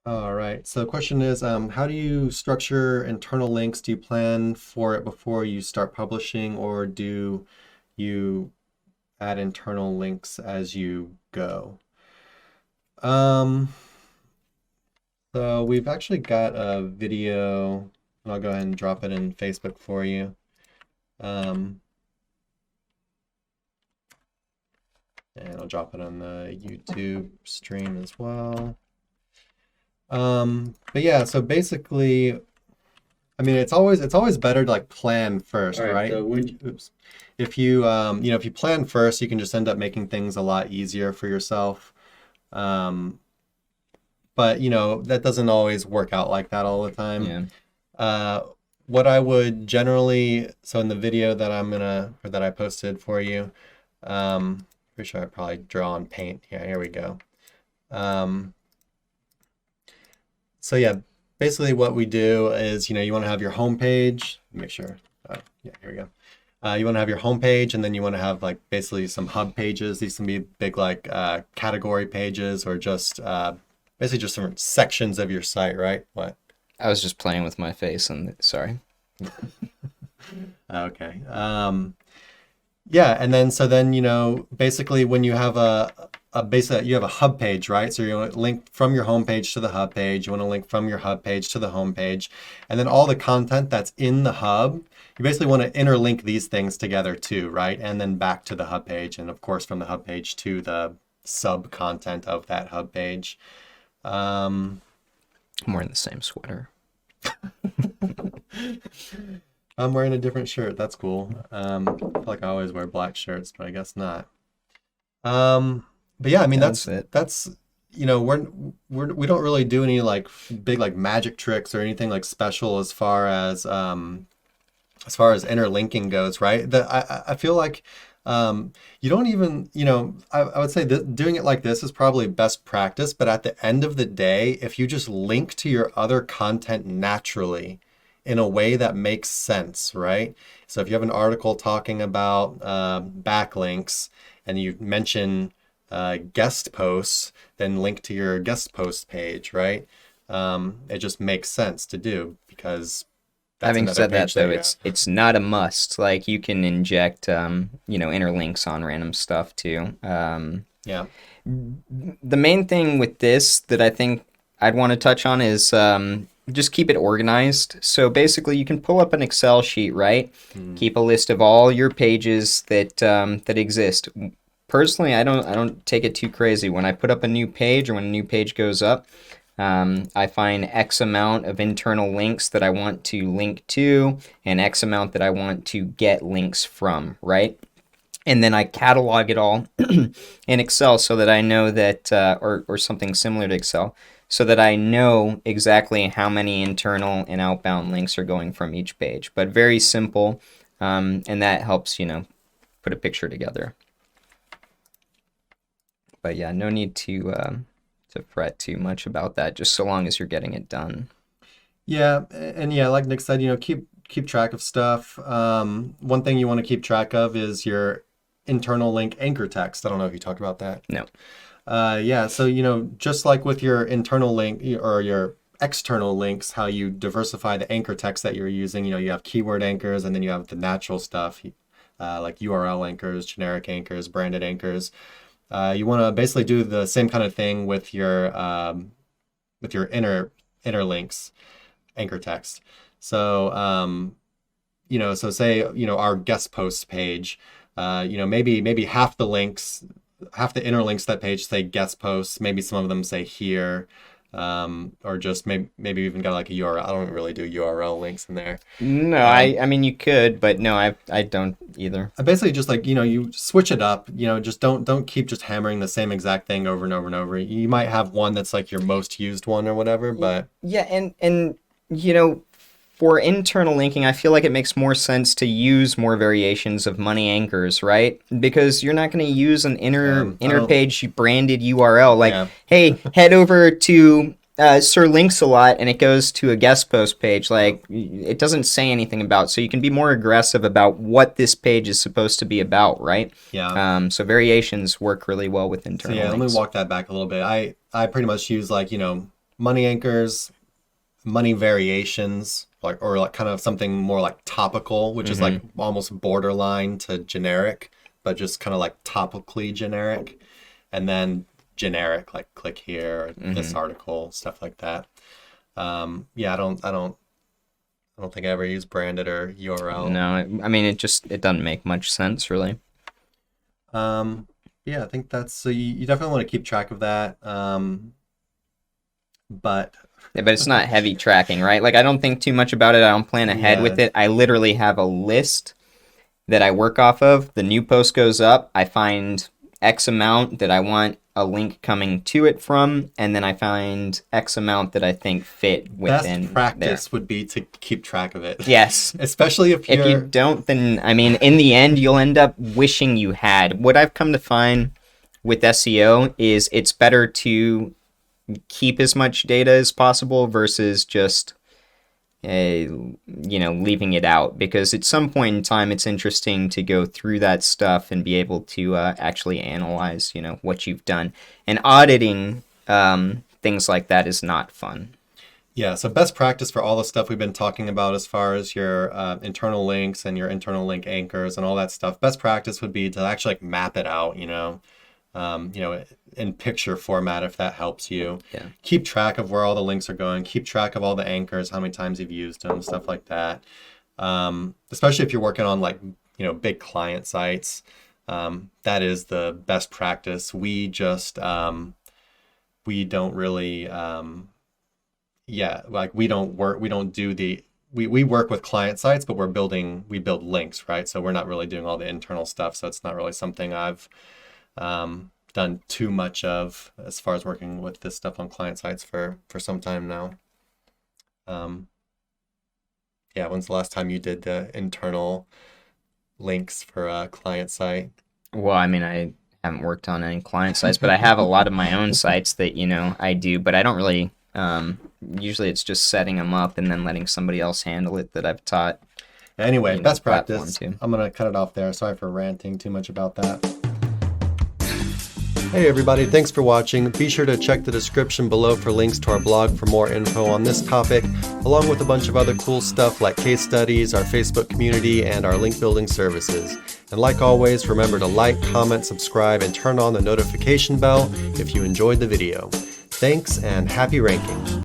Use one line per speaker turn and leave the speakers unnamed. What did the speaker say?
All right. So the question is, how do you structure internal links? Do you plan for it before you start publishing, or do you add internal links as you go? Um, so we've actually got a video, and I'll go ahead and drop it in Facebook for you. Um, and I'll drop it on the YouTube stream as well. But yeah, so basically, I mean, it's always better to like plan first,
All right,
right?
so would
Oops. If if you plan first, you can just end up making things a lot easier for yourself. Um, but that doesn't always work out like that all the time.
yeah.
Uh, what I would generally, so in the video that or that I posted for you, pretty sure I probably draw on paint. Yeah, here we go. Um, so yeah, basically what we do is, you want to have your home page. Make sure. Yeah, here we go. You want to have your home page, and then you want to have like basically some hub pages. These can be big like category pages, or just basically just different sections of your site, right? What?
I was just playing with my face and sorry.
Okay. Yeah, and then so then basically when you have you have a hub page, right? So you want to link from your home page to the hub page. You want to link from your hub page to the home page, and then all the content that's in the hub, you basically want to interlink these things together too, right? And then back to the hub page, and of course from the hub page to the sub content of that hub page. Um,
I'm wearing the same sweater.
I'm wearing a different shirt. That's cool. I feel like I always wear black shirts, but I guess not. But yeah, I mean
Yeah, that's
that's
it.
that's we don't really do any like big like magic tricks or anything like special as far as interlinking goes, right? I feel like you don't even, I would say that doing it like this is probably best practice, but at the end of the day, if you just link to your other content naturally in a way that makes sense, right? So if you have an article talking about backlinks and you mention guest posts, then link to your guest post page, right? It just makes sense to do because that's
Having
another
said that
page that
though,
you have.
it's not a must. Like you can inject interlinks on random stuff too.
Yeah.
The main thing with this that I think I'd want to touch on is just keep it organized. So basically, you can pull up an Excel sheet, right?
Mm.
Keep a list of all your pages that exist. Personally, I don't take it too crazy. When I put up a new page or when a new page goes up, I find X amount of internal links that I want to link to and X amount that I want to get links from, right? And then I catalog it all in Excel so that I know that, or something similar to Excel, so that I know exactly how many internal and outbound links are going from each page. But very simple, and that helps, put a picture together. But yeah, no need to fret too much about that, just so long as you're getting it done.
Yeah, and yeah, like Nick said, keep track of stuff. One thing you want to keep track of is your internal link anchor text. I don't know if you talked about that.
No.
Yeah, so just like with your internal link or your external links, how you diversify the anchor text that you're using. You have keyword anchors, and then you have the natural stuff, like URL anchors, generic anchors, branded anchors. You want to basically do the same kind of thing with your inner links anchor text. So, so say, our guest post page, maybe half the inner links to that page say guest posts, maybe some of them say here, or just maybe even got like a URL. I don't really do URL links in there.
No,
Um,
I mean you could, but no, I don't either.
I basically just like, you switch it up, just don't keep just hammering the same exact thing over and over and over. You might have one that's like your most used one or whatever, but
Yeah, and for internal linking, I feel like it makes more sense to use more variations of money anchors, right? Because you're not going to use an
I
inner
don't,
page branded URL like,
yeah.
hey, head over to Sir Links a Lot, and it goes to a guest post page. Like, it doesn't say anything about. So you can be more aggressive about what this page is supposed to be about, right?
Yeah.
So variations work really well with
So
internal
yeah, let me
links.
walk that back a little bit. I pretty much use like, money anchors, money variations, like kind of something more like topical, which is like almost borderline to generic, but just kind of like topically generic, and then generic, like click here, this article, stuff like that. Yeah, I don't think I ever use branded or URL.
No, I mean, it doesn't make much sense, really.
Yeah, I think that's, so you definitely want to keep track of that. But
Yeah, but it's not heavy tracking, right? Like, I don't think too much about it. I don't plan ahead with it. I literally have a list that I work off of. The new post goes up. I find X amount that I want a link coming to it from, and then I find X amount that I think fit within.
Best practice would be to keep track of it.
Yes.
Especially if
you don't, then, I mean, in the end, you'll end up wishing you had. What I've come to find with SEO is it's better to keep as much data as possible versus just leaving it out, because at some point in time it's interesting to go through that stuff and be able to actually analyze what you've done, and auditing things like that is not fun.
Yeah, so best practice for all the stuff we've been talking about as far as your internal links and your internal link anchors and all that stuff, best practice would be to actually like map it out, in picture format, if that helps you.
Yeah.
Keep track of where all the links are going. Keep track of all the anchors, how many times you've used them, stuff like that. Especially if you're working on like, big client sites. That is the best practice. We just, we don't really, we work with client sites, but we build links, right? So we're not really doing all the internal stuff. So it's not really something I've done too much of as far as working with this stuff on client sites for some time now. Yeah, when's the last time you did the internal links for a client site?
Well, I mean, I haven't worked on any client sites, but I have a lot of my own sites that, I do, but I don't really, usually it's just setting them up and then letting somebody else handle it that I've taught.
Anyway, best practice. I'm going to cut it off there. Sorry for ranting too much about that. Hey everybody, thanks for watching. Be sure to check the description below for links to our blog for more info on this topic, along with a bunch of other cool stuff like case studies, our Facebook community, and our link building services. And like always, remember to like, comment, subscribe, and turn on the notification bell if you enjoyed the video. Thanks and happy ranking.